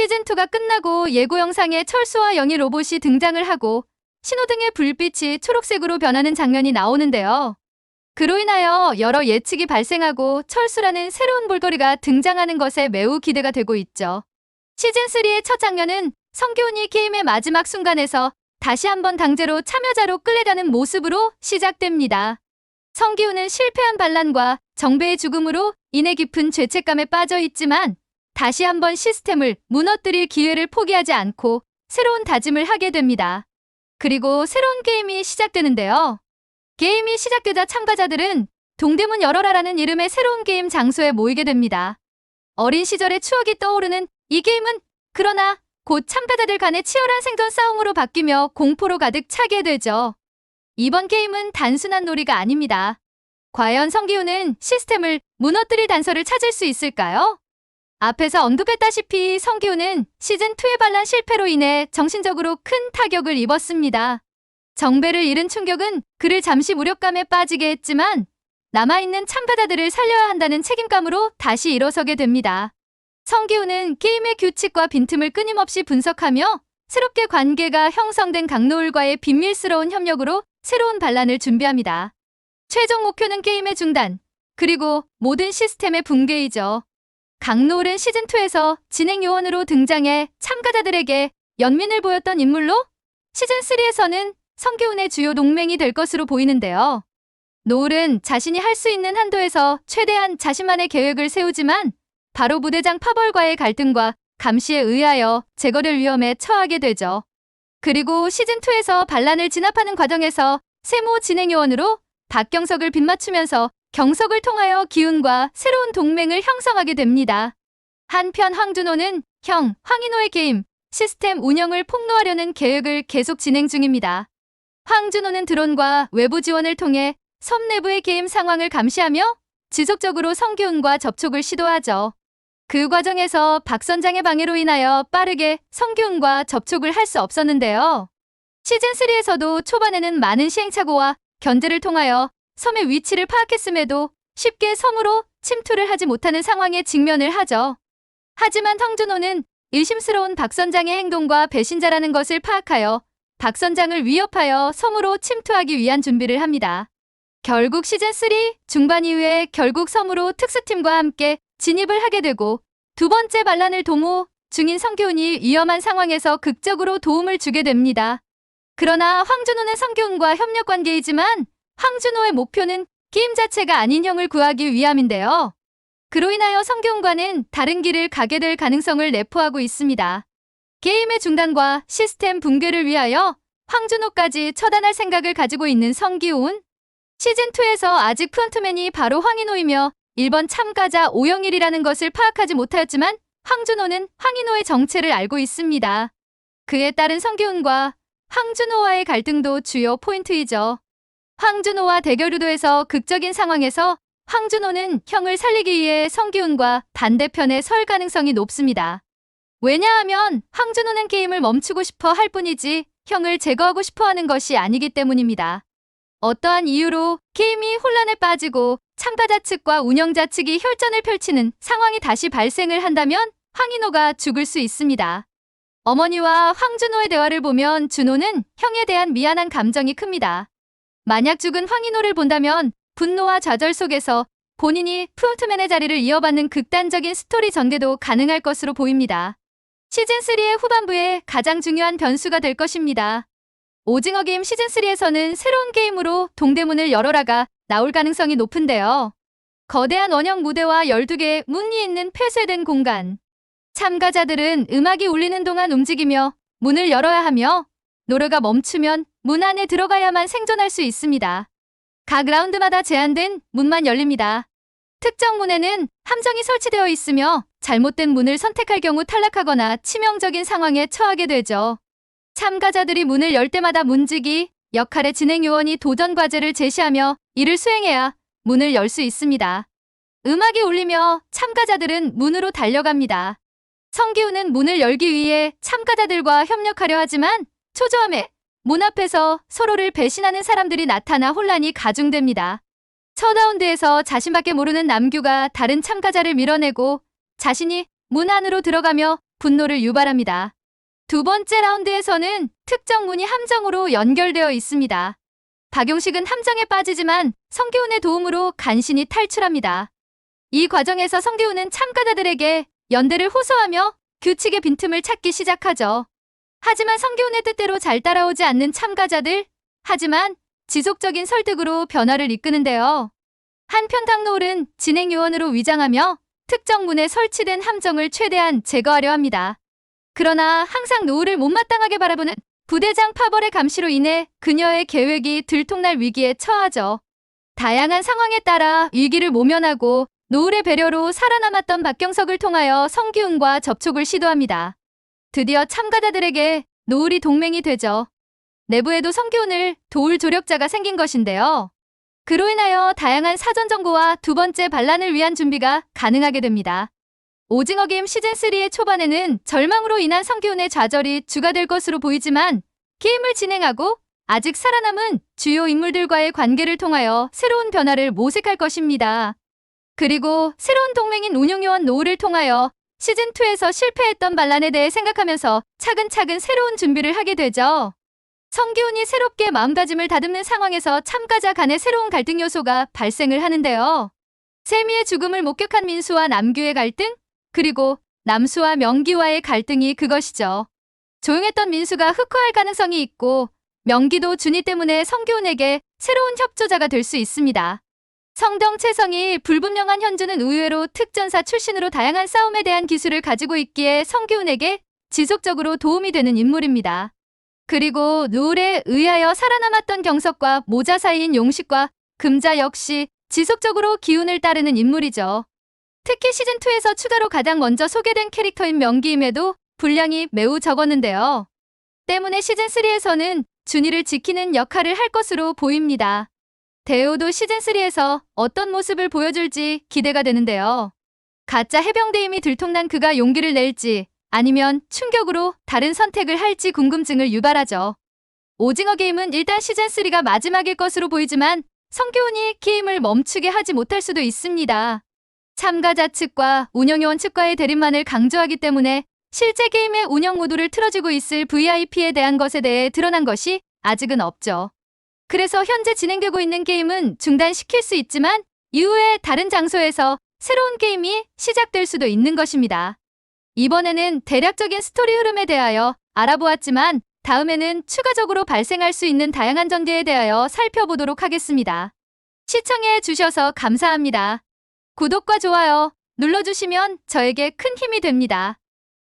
시즌2가 끝나고 예고 영상에 철수와 영희 로봇이 등장을 하고 신호등의 불빛이 초록색으로 변하는 장면이 나오는데요. 그로 인하여 여러 예측이 발생하고 철수라는 새로운 볼거리가 등장하는 것에 매우 기대가 되고 있죠. 시즌3의 첫 장면은 성기훈이 게임의 마지막 순간에서 다시 한번 강제로 참여자로 끌려가는 모습으로 시작됩니다. 성기훈은 실패한 반란과 정배의 죽음으로 인해 깊은 죄책감에 빠져 있지만 다시 한번 시스템을 무너뜨릴 기회를 포기하지 않고 새로운 다짐을 하게 됩니다. 그리고 새로운 게임이 시작되는데요. 게임이 시작되자 참가자들은 동대문 열어라라는 이름의 새로운 게임 장소에 모이게 됩니다. 어린 시절의 추억이 떠오르는 이 게임은 그러나 곧 참가자들 간의 치열한 생존 싸움으로 바뀌며 공포로 가득 차게 되죠. 이번 게임은 단순한 놀이가 아닙니다. 과연 성기훈은 시스템을 무너뜨릴 단서를 찾을 수 있을까요? 앞에서 언급했다시피 성기훈은 시즌2의 반란 실패로 인해 정신적으로 큰 타격을 입었습니다. 정배를 잃은 충격은 그를 잠시 무력감에 빠지게 했지만 남아있는 참가자들을 살려야 한다는 책임감으로 다시 일어서게 됩니다. 성기훈은 게임의 규칙과 빈틈을 끊임없이 분석하며 새롭게 관계가 형성된 강노을과의 비밀스러운 협력으로 새로운 반란을 준비합니다. 최종 목표는 게임의 중단, 그리고 모든 시스템의 붕괴이죠. 강노을은 시즌2에서 진행 요원으로 등장해 참가자들에게 연민을 보였던 인물로 시즌3에서는 성기훈의 주요 동맹이 될 것으로 보이는데요. 노을은 자신이 할 수 있는 한도에서 최대한 자신만의 계획을 세우지만 바로 부대장 파벌과의 갈등과 감시에 의하여 재거될 위험에 처하게 되죠. 그리고 시즌2에서 반란을 진압하는 과정에서 세모 진행 요원으로 박경석을 빗맞추면서 경석을 통하여 기훈과 새로운 동맹을 형성하게 됩니다. 한편 황준호는 형 황인호의 게임 시스템 운영을 폭로하려는 계획을 계속 진행 중입니다. 황준호는 드론과 외부 지원을 통해 섬 내부의 게임 상황을 감시하며 지속적으로 성기훈과 접촉을 시도하죠. 그 과정에서 박 선장의 방해로 인하여 빠르게 성기훈과 접촉을 할 수 없었는데요. 시즌3에서도 초반에는 많은 시행착오와 견제를 통하여 섬의 위치를 파악했음에도 쉽게 섬으로 침투를 하지 못하는 상황에 직면을 하죠. 하지만 황준호는 의심스러운 박 선장의 행동과 배신자라는 것을 파악하여 박 선장을 위협하여 섬으로 침투하기 위한 준비를 합니다. 결국 시즌3 중반 이후에 결국 섬으로 특수팀과 함께 진입을 하게 되고 두 번째 반란을 도모 중인 성기훈이 위험한 상황에서 극적으로 도움을 주게 됩니다. 그러나 황준호는 성기훈과 협력 관계이지만 황준호의 목표는 게임 자체가 아닌 형을 구하기 위함인데요. 그로 인하여 성기훈과는 다른 길을 가게 될 가능성을 내포하고 있습니다. 게임의 중단과 시스템 붕괴를 위하여 황준호까지 처단할 생각을 가지고 있는 성기훈. 시즌2에서 아직 프론트맨이 바로 황인호이며 1번 참가자 오영일이라는 것을 파악하지 못하였지만 황준호는 황인호의 정체를 알고 있습니다. 그에 따른 성기훈과 황준호와의 갈등도 주요 포인트이죠. 황준호와 대결 유도에서 극적인 상황에서 황준호는 형을 살리기 위해 성기훈과 반대편에 설 가능성이 높습니다. 왜냐하면 황준호는 게임을 멈추고 싶어 할 뿐이지 형을 제거하고 싶어 하는 것이 아니기 때문입니다. 어떠한 이유로 게임이 혼란에 빠지고 참가자 측과 운영자 측이 혈전을 펼치는 상황이 다시 발생을 한다면 황인호가 죽을 수 있습니다. 어머니와 황준호의 대화를 보면 준호는 형에 대한 미안한 감정이 큽니다. 만약 죽은 황인호를 본다면 분노와 좌절 속에서 본인이 프론트맨의 자리를 이어받는 극단적인 스토리 전개도 가능할 것으로 보입니다. 시즌3의 후반부에 가장 중요한 변수가 될 것입니다. 오징어 게임 시즌3에서는 새로운 게임으로 동대문을 열어라가 나올 가능성이 높은데요. 거대한 원형 무대와 12개의 문이 있는 폐쇄된 공간. 참가자들은 음악이 울리는 동안 움직이며 문을 열어야 하며 노래가 멈추면 문 안에 들어가야만 생존할 수 있습니다. 각 라운드마다 제한된 문만 열립니다. 특정 문에는 함정이 설치되어 있으며 잘못된 문을 선택할 경우 탈락하거나 치명적인 상황에 처하게 되죠. 참가자들이 문을 열 때마다 문지기 역할의 진행 요원이 도전 과제를 제시하며 이를 수행해야 문을 열 수 있습니다. 음악이 울리며 참가자들은 문으로 달려갑니다. 성기훈은 문을 열기 위해 참가자들과 협력하려 하지만 초조함에 문 앞에서 서로를 배신하는 사람들이 나타나 혼란이 가중됩니다. 첫 라운드에서 자신밖에 모르는 남규가 다른 참가자를 밀어내고 자신이 문 안으로 들어가며 분노를 유발합니다. 두 번째 라운드에서는 특정 문이 함정으로 연결되어 있습니다. 박용식은 함정에 빠지지만 성기훈의 도움으로 간신히 탈출합니다. 이 과정에서 성기훈은 참가자들에게 연대를 호소하며 규칙의 빈틈을 찾기 시작하죠. 하지만 성기훈의 뜻대로 잘 따라오지 않는 참가자들, 하지만 지속적인 설득으로 변화를 이끄는데요. 한편 당노을은 진행요원으로 위장하며 특정 문에 설치된 함정을 최대한 제거하려 합니다. 그러나 항상 노을을 못마땅하게 바라보는 부대장 파벌의 감시로 인해 그녀의 계획이 들통날 위기에 처하죠. 다양한 상황에 따라 위기를 모면하고 노을의 배려로 살아남았던 박경석을 통하여 성기훈과 접촉을 시도합니다. 드디어 참가자들에게 노을이 동맹이 되죠. 내부에도 성기훈을 도울 조력자가 생긴 것인데요. 그로 인하여 다양한 사전 정보와 두 번째 반란을 위한 준비가 가능하게 됩니다. 오징어 게임 시즌3의 초반에는 절망으로 인한 성기훈의 좌절이 주가 될 것으로 보이지만 게임을 진행하고 아직 살아남은 주요 인물들과의 관계를 통하여 새로운 변화를 모색할 것입니다. 그리고 새로운 동맹인 운용요원 노을을 통하여 시즌2에서 실패했던 반란에 대해 생각하면서 차근차근 새로운 준비를 하게 되죠. 성기훈이 새롭게 마음가짐을 다듬는 상황에서 참가자 간의 새로운 갈등 요소가 발생을 하는데요. 세미의 죽음을 목격한 민수와 남규의 갈등, 그리고 남수와 명기와의 갈등이 그것이죠. 조용했던 민수가 흑화할 가능성이 있고 명기도 준이 때문에 성기훈에게 새로운 협조자가 될 수 있습니다. 성덩채성이 불분명한 현주는 의외로 특전사 출신으로 다양한 싸움에 대한 기술을 가지고 있기에 성기훈에게 지속적으로 도움이 되는 인물입니다. 그리고 노을에 의하여 살아남았던 경석과 모자 사이인 용식과 금자 역시 지속적으로 기운을 따르는 인물이죠. 특히 시즌2에서 추가로 가장 먼저 소개된 캐릭터인 명기임에도 분량이 매우 적었는데요. 때문에 시즌3에서는 준이를 지키는 역할을 할 것으로 보입니다. 대우도 시즌3에서 어떤 모습을 보여줄지 기대가 되는데요. 가짜 해병대임이 들통난 그가 용기를 낼지 아니면 충격으로 다른 선택을 할지 궁금증을 유발하죠. 오징어 게임은 일단 시즌3가 마지막일 것으로 보이지만 성기훈이 게임을 멈추게 하지 못할 수도 있습니다. 참가자 측과 운영요원 측과의 대립만을 강조하기 때문에 실제 게임의 운영 모두를 틀어주고 있을 VIP에 대한 것에 대해 드러난 것이 아직은 없죠. 그래서 현재 진행되고 있는 게임은 중단시킬 수 있지만 이후에 다른 장소에서 새로운 게임이 시작될 수도 있는 것입니다. 이번에는 대략적인 스토리 흐름에 대하여 알아보았지만 다음에는 추가적으로 발생할 수 있는 다양한 전개에 대하여 살펴보도록 하겠습니다. 시청해 주셔서 감사합니다. 구독과 좋아요 눌러주시면 저에게 큰 힘이 됩니다.